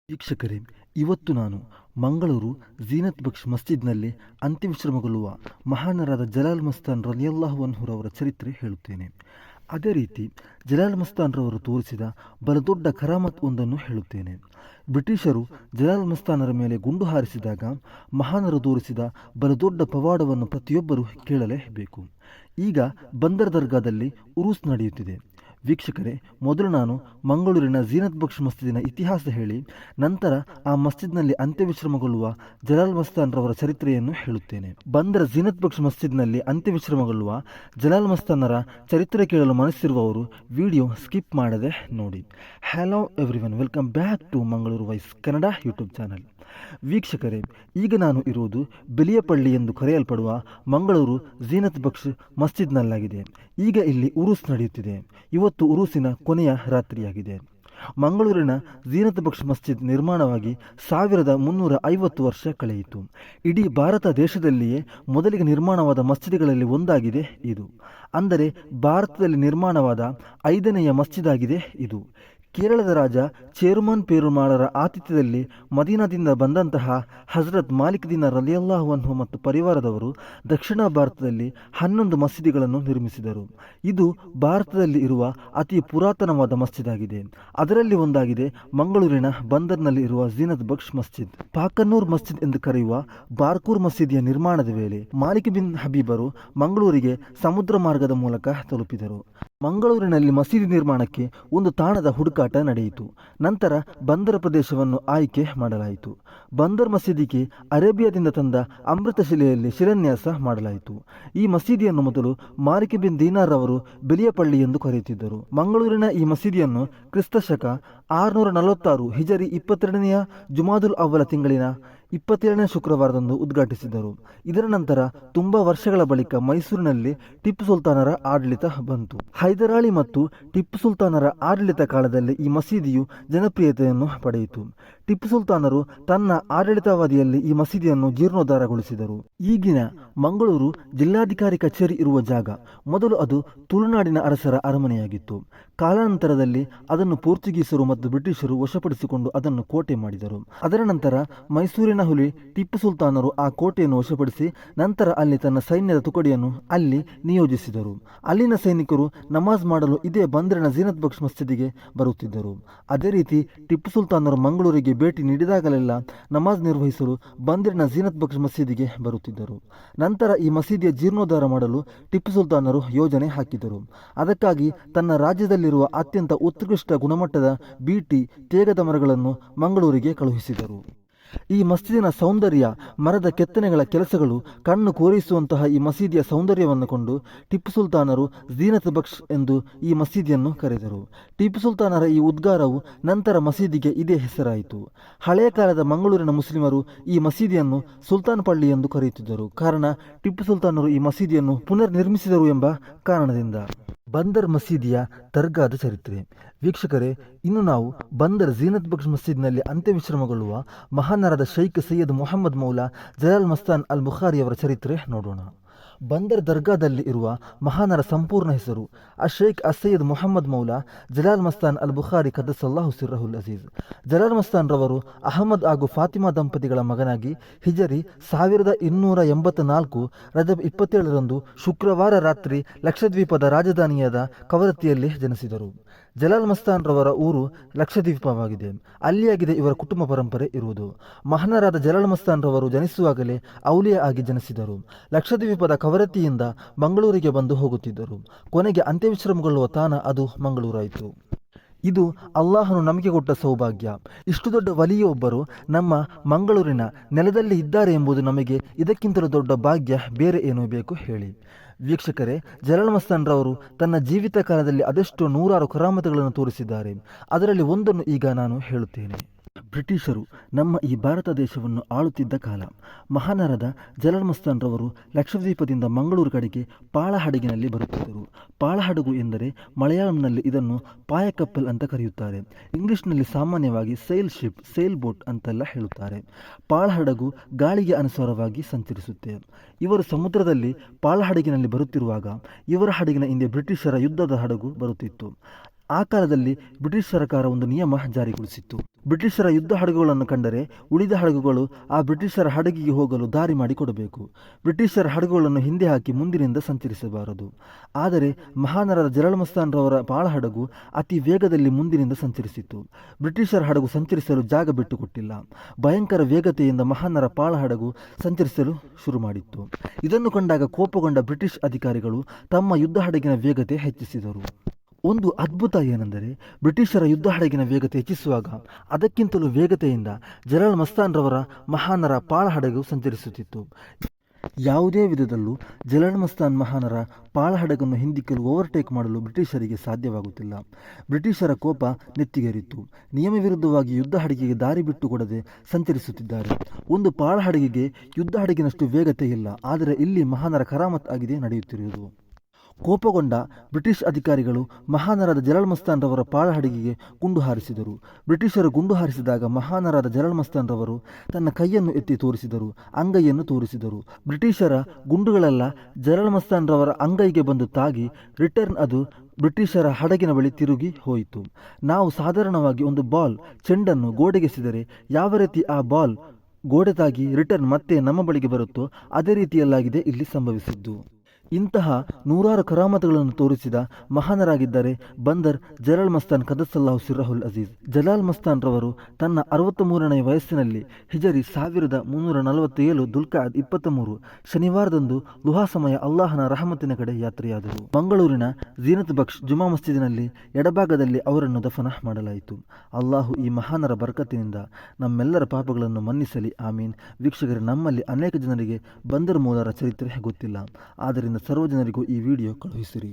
ವೀಕ್ಷಕರೇ, ಇವತ್ತು ನಾನು ಮಂಗಳೂರು ಝೀನತ್ ಬಕ್ಷ್ ಮಸ್ಜಿದ್ನಲ್ಲಿ ಅಂತ್ಯವಿಶ್ರಮಗೊಳ್ಳುವ ಮಹಾನರಾದ ಜಲಾಲ್ ಮಸ್ತಾನ್ ರಲಿಯಲ್ಲಾಹು ಅನ್ಹುರವರ ಚರಿತ್ರೆ ಹೇಳುತ್ತೇನೆ. ಅದೇ ರೀತಿ ಜಲಾಲ್ ಮಸ್ತಾನ್ರವರು ತೋರಿಸಿದ ಬಲದೊಡ್ಡ ಕರಾಮತ್ ಒಂದನ್ನು ಹೇಳುತ್ತೇನೆ. ಬ್ರಿಟಿಷರು ಜಲಾಲ್ ಮಸ್ತಾನರ ಮೇಲೆ ಗುಂಡು ಹಾರಿಸಿದಾಗ ಮಹಾನರು ತೋರಿಸಿದ ಬಲದೊಡ್ಡ ಪವಾಡವನ್ನು ಪ್ರತಿಯೊಬ್ಬರೂ ಕೇಳಲೇಬೇಕು. ಈಗ ಬಂದರ್ ದರ್ಗಾದಲ್ಲಿ ಉರೂಸ್ ನಡೆಯುತ್ತಿದೆ. ವೀಕ್ಷಕರೇ, ಮೊದಲು ನಾನು ಮಂಗಳೂರಿನ ಝೀನತ್ ಬಕ್ಷ್ ಮಸ್ಜಿದಿನ ಇತಿಹಾಸ ಹೇಳಿ ನಂತರ ಆ ಮಸ್ಜಿದ್ನಲ್ಲಿ ಅಂತ್ಯವಿಶ್ರಮಗೊಳ್ಳುವ ಜಲಾಲ್ ಮಸ್ತಾನ್ರವರ ಚರಿತ್ರೆಯನ್ನು ಹೇಳುತ್ತೇನೆ. ಬಂದರ ಝೀನತ್ ಬಕ್ಷ್ ಮಸ್ಜಿದ್ನಲ್ಲಿ ಅಂತ್ಯವಿಶ್ರಮಗೊಳ್ಳುವ ಜಲಾಲ್ ಮಸ್ತಾನರ ಚರಿತ್ರೆ ಕೇಳಲು ಮನಸ್ಸಿರುವವರು ವಿಡಿಯೋ ಸ್ಕಿಪ್ ಮಾಡದೆ ನೋಡಿ. Hello everyone, welcome back to Mangaluru voice Kannada YouTube channel. ವೀಕ್ಷಕರೇ, ಈಗ ನಾನು ಇರುವುದು ಬೆಲಿಯಪಳ್ಳಿ ಎಂದು ಕರೆಯಲ್ಪಡುವ ಮಂಗಳೂರು ಝೀನತ್ ಬಕ್ಷ್ ಮಸ್ಜಿದ್ನಲ್ಲಾಗಿದೆ. ಈಗ ಇಲ್ಲಿ ಉರೂಸ್ ನಡೆಯುತ್ತಿದೆ. ಇವತ್ತು ಉರೂಸಿನ ಕೊನೆಯ ರಾತ್ರಿಯಾಗಿದೆ. ಮಂಗಳೂರಿನ ಝೀನತ್ ಬಕ್ಷ್ ಮಸ್ಜಿದ್ ನಿರ್ಮಾಣವಾಗಿ 1350 ವರ್ಷ ಕಳೆಯಿತು. ಇಡೀ ಭಾರತ ದೇಶದಲ್ಲಿಯೇ ಮೊದಲಿಗೆ ನಿರ್ಮಾಣವಾದ ಮಸ್ಜಿದ್ಗಳಲ್ಲಿ ಒಂದಾಗಿದೆ ಇದು. ಅಂದರೆ ಭಾರತದಲ್ಲಿ ನಿರ್ಮಾಣವಾದ 5ನೆಯ ಮಸ್ಜಿದ್ ಆಗಿದೆ ಇದು. ಕೇರಳದ ರಾಜ ಚೇರುಮನ್ ಪೇರುಮಾಳರ ಆತಿಥ್ಯದಲ್ಲಿ ಮದೀನಾದಿಂದ ಬಂದಂತಹ ಹಜರತ್ ಮಾಲಿಕ್ ದಿನಾರ್ ರಲಿಯಲ್ಲಾಹು ಅನ್ಹು ಮತ್ತು ಪರಿವಾರದವರು ದಕ್ಷಿಣ ಭಾರತದಲ್ಲಿ 11 ಮಸೀದಿಗಳನ್ನು ನಿರ್ಮಿಸಿದರು. ಇದು ಭಾರತದಲ್ಲಿ ಇರುವ ಅತಿ ಪುರಾತನವಾದ ಮಸ್ಜಿದ್ ಆಗಿದೆ. ಅದರಲ್ಲಿ ಒಂದಾಗಿದೆ ಮಂಗಳೂರಿನ ಬಂದರ್ನಲ್ಲಿ ಇರುವ ಝೀನತ್ ಬಕ್ಷ್ ಮಸ್ಜಿದ್. ಪಾಕನ್ನೂರ್ ಮಸ್ಜಿದ್ ಎಂದು ಕರೆಯುವ ಬಾರ್ಕೂರ್ ಮಸೀದಿಯ ನಿರ್ಮಾಣದ ವೇಳೆ ಮಾಲಿಕ್ ಬಿನ್ ಹಬೀಬರು ಮಂಗಳೂರಿಗೆ ಸಮುದ್ರ ಮಾರ್ಗದ ಮೂಲಕ ತಲುಪಿದರು. ಮಂಗಳೂರಿನಲ್ಲಿ ಮಸೀದಿ ನಿರ್ಮಾಣಕ್ಕೆ ಒಂದು ತಾಣದ ಹುಡುಕಾಟ ನಡೆಯಿತು. ನಂತರ ಬಂದರ ಪ್ರದೇಶವನ್ನು ಆಯ್ಕೆ ಮಾಡಲಾಯಿತು. ಬಂದರ್ ಮಸೀದಿಗೆ ಅರೇಬಿಯಾದಿಂದ ತಂದ ಅಮೃತ ಶಿಲೆಯಲ್ಲಿ ಶಿಲಾನ್ಯಾಸ ಮಾಡಲಾಯಿತು. ಈ ಮಸೀದಿಯನ್ನು ಮೊದಲು ಮಾಲಿಕ್ ಬಿನ್ ದೀನಾರ್ ಅವರು ಬೆಲಿಯಪಳ್ಳಿ ಎಂದು ಕರೆಯುತ್ತಿದ್ದರು. ಮಂಗಳೂರಿನ ಈ ಮಸೀದಿಯನ್ನು ಕ್ರಿಸ್ತಶಕ 646 ಹಿಜರಿ 22ನೆಯ ಜುಮಾದುಲ್ ಅವ್ವಲ ತಿಂಗಳಿನ 27ನೇ ಶುಕ್ರವಾರದಂದು ಉದ್ಘಾಟಿಸಿದರು. ಇದರ ನಂತರ ತುಂಬಾ ವರ್ಷಗಳ ಬಳಿಕ ಮೈಸೂರಿನಲ್ಲಿ ಟಿಪ್ಪು ಸುಲ್ತಾನರ ಆಡಳಿತ ಬಂತು. ಹೈದರಾಳಿ ಮತ್ತು ಟಿಪ್ಪು ಸುಲ್ತಾನರ ಆಡಳಿತ ಕಾಲದಲ್ಲಿ ಈ ಮಸೀದಿಯು ಜನಪ್ರಿಯತೆಯನ್ನು ಪಡೆಯಿತು. ಟಿಪ್ಪು ಸುಲ್ತಾನರು ತನ್ನ ಆಡಳಿತಾವಧಿಯಲ್ಲಿ ಈ ಮಸೀದಿಯನ್ನು ಜೀರ್ಣೋದ್ಧಾರಗೊಳಿಸಿದರು. ಈಗಿನ ಮಂಗಳೂರು ಜಿಲ್ಲಾಧಿಕಾರಿ ಕಚೇರಿ ಇರುವ ಜಾಗ ಮೊದಲು ಅದು ತುಳುನಾಡಿನ ಅರಸರ ಅರಮನೆಯಾಗಿತ್ತು. ಕಾಲಾನಂತರದಲ್ಲಿ ಅದನ್ನು ಪೋರ್ಚುಗೀಸರು ಮತ್ತು ಬ್ರಿಟಿಷರು ವಶಪಡಿಸಿಕೊಂಡು ಅದನ್ನು ಕೋಟೆ ಮಾಡಿದರು. ಅದರ ನಂತರ ಮೈಸೂರಿನ ಹುಲಿ ಟಿಪ್ಪು ಸುಲ್ತಾನರು ಆ ಕೋಟೆಯನ್ನು ವಶಪಡಿಸಿ ನಂತರ ಅಲ್ಲಿ ತನ್ನ ಸೈನ್ಯದ ತುಕಡಿಯನ್ನು ಅಲ್ಲಿ ನಿಯೋಜಿಸಿದರು. ಅಲ್ಲಿನ ಸೈನಿಕರು ನಮಾಜ್ ಮಾಡಲು ಇದೇ ಬಂದರಿನ ಝೀನತ್ ಬಕ್ಷ್ ಮಸ್ಜಿದಿಗೆ ಬರುತ್ತಿದ್ದರು. ಅದೇ ರೀತಿ ಟಿಪ್ಪು ಸುಲ್ತಾನರು ಮಂಗಳೂರಿಗೆ ಭೇಟಿ ನೀಡಿದಾಗಲೆಲ್ಲ ನಮಾಜ್ ನಿರ್ವಹಿಸಲು ಬಂದರಿನ ಝೀನತ್ ಬಕ್ಷ್ ಮಸೀದಿಗೆ ಬರುತ್ತಿದ್ದರು. ನಂತರ ಈ ಮಸೀದಿಯ ಜೀರ್ಣೋದ್ಧಾರ ಮಾಡಲು ಟಿಪ್ಪು ಸುಲ್ತಾನರು ಯೋಜನೆ ಹಾಕಿದರು. ಅದಕ್ಕಾಗಿ ತನ್ನ ರಾಜ್ಯದಲ್ಲಿರುವ ಅತ್ಯಂತ ಉತ್ಕೃಷ್ಟ ಗುಣಮಟ್ಟದ ಬೀಟಿ ತೇಗದ ಮರಗಳನ್ನು ಮಂಗಳೂರಿಗೆ ಕಳುಹಿಸಿದರು. ಈ ಮಸ್ಜಿದಿನ ಸೌಂದರ್ಯ, ಮರದ ಕೆತ್ತನೆಗಳ ಕೆಲಸಗಳು ಕಣ್ಣು ಕೋರಿಸುವಂತಹ ಈ ಮಸೀದಿಯ ಸೌಂದರ್ಯವನ್ನು ಕೊಂಡು ಟಿಪ್ಪು ಸುಲ್ತಾನರು ಝೀನತ್ ಬಕ್ಷ್ ಎಂದು ಈ ಮಸೀದಿಯನ್ನು ಕರೆದರು. ಟಿಪ್ಪು ಸುಲ್ತಾನರ ಈ ಉದ್ಗಾರವು ನಂತರ ಮಸೀದಿಗೆ ಇದೇ ಹೆಸರಾಯಿತು. ಹಳೆಯ ಕಾಲದ ಮಂಗಳೂರಿನ ಮುಸ್ಲಿಮರು ಈ ಮಸೀದಿಯನ್ನು ಸುಲ್ತಾನ್ ಪಳ್ಳಿ ಎಂದು ಕರೆಯುತ್ತಿದ್ದರು. ಕಾರಣ ಟಿಪ್ಪು ಸುಲ್ತಾನರು ಈ ಮಸೀದಿಯನ್ನು ಪುನರ್ ನಿರ್ಮಿಸಿದರು ಎಂಬ ಕಾರಣದಿಂದ. ಬಂದರ್ ಮಸೀದಿಯ ದರ್ಗಾದ ಚರಿತ್ರೆ. ವೀಕ್ಷಕರೇ, ಇನ್ನು ನಾವು ಬಂದರ್ ಝೀನತ್ ಬಕ್ಷ್ ಮಸ್ಜಿದ್ನಲ್ಲಿ ಅಂತ್ಯವಿಶ್ರಮಗೊಳ್ಳುವ ಮಹಾನರಾದ ಶೈಖ್ ಸೈಯದ್ ಮೊಹಮ್ಮದ್ ಮೌಲಾ ಜಲಾಲ್ ಮಸ್ತಾನ್ ಅಲ್ ಬುಖಾರಿಯವರ ಚರಿತ್ರೆ ನೋಡೋಣ. ಬಂದರ್ ದರ್ಗಾದಲ್ಲಿ ಇರುವ ಮಹಾನರ ಸಂಪೂರ್ಣ ಹೆಸರು ಶೇಖ್ ಸೈಯದ್ ಮೊಹಮ್ಮದ್ ಮೌಲಾ ಜಲಾಲ್ ಮಸ್ತಾನ್ ಅಲ್ ಬುಖಾರಿ ಖದ್ದಸಲ್ಲಾಹು ಸಿರ್ರಹುಲ್ ಅಜೀಜ್. ಜಲಾಲ್ ಮಸ್ತಾನ್ ರವರು ಅಹಮದ್ ಹಾಗೂ ಫಾತಿಮಾ ದಂಪತಿಗಳ ಮಗನಾಗಿ ಹಿಜರಿ 1284 ರಜಬ್ 27ರಂದು ಶುಕ್ರವಾರ ರಾತ್ರಿ ಲಕ್ಷದ್ವೀಪದ ರಾಜಧಾನಿಯಾದ ಕವರತ್ತಿಯಲ್ಲಿ ಜನಿಸಿದರು. ಜಲಾಲ್ ಮಸ್ತಾನ್ ರವರ ಊರು ಲಕ್ಷದ್ವೀಪವಾಗಿದೆ. ಅಲ್ಲಿಯಾಗಿದೆ ಇವರ ಕುಟುಂಬ ಪರಂಪರೆ ಇರುವುದು. ಮಹಾನರಾದ ಜಲಾಲ್ ಮಸ್ತಾನ್ ರವರು ಜನಿಸುವಾಗಲೇ ಔಲಿಯಾ ಆಗಿ ಜನಿಸಿದರು. ಲಕ್ಷದ್ವೀಪದ ಕವರತ್ತಿಯಿಂದ ಮಂಗಳೂರಿಗೆ ಬಂದು ಹೋಗುತ್ತಿದ್ದರು. ಕೊನೆಗೆ ಅಂತ್ಯವಿಶ್ರಮಗೊಳ್ಳುವ ತಾಣ ಅದು ಮಂಗಳೂರಾಯಿತು. ಇದು ಅಲ್ಲಾಹನು ನಮಗೆ ಕೊಟ್ಟ ಸೌಭಾಗ್ಯ. ಇಷ್ಟು ದೊಡ್ಡ ವಲಿಯೊಬ್ಬರು ನಮ್ಮ ಮಂಗಳೂರಿನ ನೆಲದಲ್ಲಿ ಇದ್ದಾರೆ ಎಂಬುದು ನಮಗೆ ಇದಕ್ಕಿಂತಲೂ ದೊಡ್ಡ ಭಾಗ್ಯ ಬೇರೆ ಏನೂ ಬೇಕು ಹೇಳಿ. ವೀಕ್ಷಕರೇ, ಜಲಾಲ್ ಮಸ್ತಾನ್ ರವರು ತನ್ನ ಜೀವಿತ ಕಾಲದಲ್ಲಿ ಅದೆಷ್ಟೋ ನೂರಾರು ಕರಾಮತುಗಳನ್ನು ತೋರಿಸಿದ್ದಾರೆ. ಅದರಲ್ಲಿ ಒಂದನ್ನು ಈಗ ನಾನು ಹೇಳುತ್ತೇನೆ. ಬ್ರಿಟಿಷರು ನಮ್ಮ ಈ ಭಾರತ ದೇಶವನ್ನು ಆಳುತ್ತಿದ್ದ ಕಾಲ ಮಹಾನರಾದ ಜಲಾಲ್ ಮಸ್ತಾನ್ ರವರು ಲಕ್ಷದ್ವೀಪದಿಂದ ಮಂಗಳೂರು ಕಡೆಗೆ ಪಾಳಹಡಗಿನಲ್ಲಿ ಬರುತ್ತಿದ್ದರು. ಪಾಳಹಡಗು ಎಂದರೆ ಮಲಯಾಳಂನಲ್ಲಿ ಇದನ್ನು ಪಾಯಕಪ್ಪಲ್ ಅಂತ ಕರೆಯುತ್ತಾರೆ. ಇಂಗ್ಲಿಷ್ನಲ್ಲಿ ಸಾಮಾನ್ಯವಾಗಿ ಸೈಲ್ ಶಿಪ್, ಸೈಲ್ ಬೋಟ್ ಅಂತೆಲ್ಲ ಹೇಳುತ್ತಾರೆ. ಪಾಳಹಡಗು ಗಾಳಿಗೆ ಅನುಸಾರವಾಗಿ ಸಂಚರಿಸುತ್ತೆ. ಇವರು ಸಮುದ್ರದಲ್ಲಿ ಪಾಳಹಡಗಿನಲ್ಲಿ ಬರುತ್ತಿರುವಾಗ ಇವರ ಹಡಗಿನ ಹಿಂದೆ ಬ್ರಿಟಿಷರ ಯುದ್ಧದ ಹಡಗು ಬರುತ್ತಿತ್ತು. ಆ ಕಾಲದಲ್ಲಿ ಬ್ರಿಟಿಷ್ ಸರ್ಕಾರ ಒಂದು ನಿಯಮ ಜಾರಿಗೊಳಿಸಿತ್ತು. ಬ್ರಿಟಿಷರ ಯುದ್ಧ ಹಡಗುಗಳನ್ನು ಕಂಡರೆ ಉಳಿದ ಹಡಗುಗಳು ಆ ಬ್ರಿಟಿಷರ ಹಡಗಿಗೆ ಹೋಗಲು ದಾರಿ ಮಾಡಿಕೊಡಬೇಕು. ಬ್ರಿಟಿಷರ ಹಡಗುಗಳನ್ನು ಹಿಂದೆ ಹಾಕಿ ಮುಂದಿನಿಂದ ಸಂಚರಿಸಬಾರದು. ಆದರೆ ಮಹಾನರಾದ ಜಲಾಲ್ ಮಸ್ತಾನ್ ರವರ ಪಾಳ ಹಡಗು ಅತಿ ವೇಗದಲ್ಲಿ ಮುಂದಿನಿಂದ ಸಂಚರಿಸಿತು. ಬ್ರಿಟಿಷರ ಹಡಗು ಸಂಚರಿಸಲು ಜಾಗ ಬಿಟ್ಟುಕೊಟ್ಟಿಲ್ಲ. ಭಯಂಕರ ವೇಗತೆಯಿಂದ ಮಹಾನರ ಪಾಳ ಹಡಗು ಸಂಚರಿಸಲು ಶುರು ಮಾಡಿತ್ತು. ಇದನ್ನು ಕಂಡಾಗ ಕೋಪಗೊಂಡ ಬ್ರಿಟಿಷ್ ಅಧಿಕಾರಿಗಳು ತಮ್ಮ ಯುದ್ಧ ಹಡಗಿನ ವೇಗತೆ ಹೆಚ್ಚಿಸಿದರು. ಒಂದು ಅದ್ಭುತ ಏನೆಂದರೆ, ಬ್ರಿಟಿಷರ ಯುದ್ಧ ಹಡಗಿನ ವೇಗತೆ ಹೆಚ್ಚಿಸುವಾಗ ಅದಕ್ಕಿಂತಲೂ ವೇಗತೆಯಿಂದ ಜಲಾಲ್ ಮಸ್ತಾನ್ ರವರ ಮಹಾನರ ಪಾಳ ಹಡಗು ಸಂಚರಿಸುತ್ತಿತ್ತು. ಯಾವುದೇ ವಿಧದಲ್ಲೂ ಜಲಾಲ್ ಮಸ್ತಾನ್ ಮಹಾನರ ಪಾಳ ಹಡಗನ್ನು ಹಿಂದಿಕ್ಕಲು ಓವರ್ಟೇಕ್ ಮಾಡಲು ಬ್ರಿಟಿಷರಿಗೆ ಸಾಧ್ಯವಾಗುತ್ತಿಲ್ಲ. ಬ್ರಿಟಿಷರ ಕೋಪ ನೆತ್ತಿಗೇರಿತ್ತು. ನಿಯಮ ವಿರುದ್ಧವಾಗಿ ಯುದ್ಧ ಹಡಗಿಗೆ ದಾರಿ ಬಿಟ್ಟುಕೊಡದೆ ಸಂಚರಿಸುತ್ತಿದ್ದಾರೆ. ಒಂದು ಪಾಳ ಹಡಗಿಗೆ ಯುದ್ಧ ಹಡಗಿನಷ್ಟು ವೇಗತೆ ಇಲ್ಲ, ಆದರೆ ಇಲ್ಲಿ ಮಹಾನರ ಕರಾಮತ್ ಆಗಿದೆ ನಡೆಯುತ್ತಿರುವುದು. ಕೋಪಗೊಂಡ ಬ್ರಿಟಿಷ್ ಅಧಿಕಾರಿಗಳು ಮಹಾನರಾದ ಜಲಾಲ್ ಮಸ್ತಾನ್ ರವರ ಪಾಳ ಹಡಗಿಗೆ ಗುಂಡು ಹಾರಿಸಿದರು. ಬ್ರಿಟಿಷರು ಗುಂಡು ಹಾರಿಸಿದಾಗ ಮಹಾನರಾದ ಜಲಾಲ್ ಮಸ್ತಾನ್ ರವರು ತನ್ನ ಕೈಯನ್ನು ಎತ್ತಿ ತೋರಿಸಿದರು, ಅಂಗೈಯನ್ನು ತೋರಿಸಿದರು. ಬ್ರಿಟಿಷರ ಗುಂಡುಗಳೆಲ್ಲ ಜಲಾಲ್ ಮಸ್ತಾನ್ ರವರ ಅಂಗೈಗೆ ಬಂದು ತಾಗಿ ರಿಟರ್ನ್ ಅದು ಬ್ರಿಟಿಷರ ಹಡಗಿನ ಬಳಿ ತಿರುಗಿ ಹೋಯಿತು. ನಾವು ಸಾಧಾರಣವಾಗಿ ಒಂದು ಬಾಲ್ ಚೆಂಡನ್ನು ಗೋಡೆಗೆಸೆದರೆ ಯಾವ ರೀತಿ ಆ ಬಾಲ್ ಗೋಡೆ ತಾಗಿ ರಿಟರ್ನ್ ಮತ್ತೆ ನಮ್ಮ ಬಳಿಗೆ ಬರುತ್ತೋ ಅದೇ ರೀತಿಯಲ್ಲಾಗಿದೆ ಇಲ್ಲಿ ಸಂಭವಿಸಿದ್ದು. ಇಂತಹ ನೂರಾರು ಕರಾಮತುಗಳನ್ನು ತೋರಿಸಿದ ಮಹಾನರಾಗಿದ್ದಾರೆ ಬಂದರ್ ಜಲಾಲ್ ಮಸ್ತಾನ್ ಕದಸಲ್ಲಾಹು ಸಿರ್ರಹುಲ್ ಅಜೀಜ್. ಜಲಾಲ್ ಮಸ್ತಾನ್ ರವರು ತನ್ನ 63ನೇ ವಯಸ್ಸಿನಲ್ಲಿ ಹಿಜರಿ 1347 ದುಲ್ಕಾದ್ 23 ಶನಿವಾರದಂದು ಲುಹಾ ಸಮಯ ಅಲ್ಲಾಹನ ರಹಮತಿನ ಕಡೆ ಯಾತ್ರೆಯಾದರು. ಮಂಗಳೂರಿನ ಝೀನತ್ ಬಕ್ಷ್ ಜುಮಾ ಮಸ್ಜಿದಿನಲ್ಲಿ ಎಡಭಾಗದಲ್ಲಿ ಅವರನ್ನು ದಫನ ಮಾಡಲಾಯಿತು. ಅಲ್ಲಾಹು ಈ ಮಹಾನರ ಬರ್ಕತ್ತಿನಿಂದ ನಮ್ಮೆಲ್ಲರ ಪಾಪಗಳನ್ನು ಮನ್ನಿಸಲಿ, ಆಮೀನ್. ವೀಕ್ಷಕರೇ, ನಮ್ಮಲ್ಲಿ ಅನೇಕ ಜನರಿಗೆ ಬಂದರ್ ಮೂಲರ ಚರಿತ್ರೆ ಗೊತ್ತಿಲ್ಲ. ಆದ್ದರಿಂದ ಸರ್ವ ಜನರಿಗೂ ಈ ವಿಡಿಯೋ ಕಳುಹಿಸಿರಿ.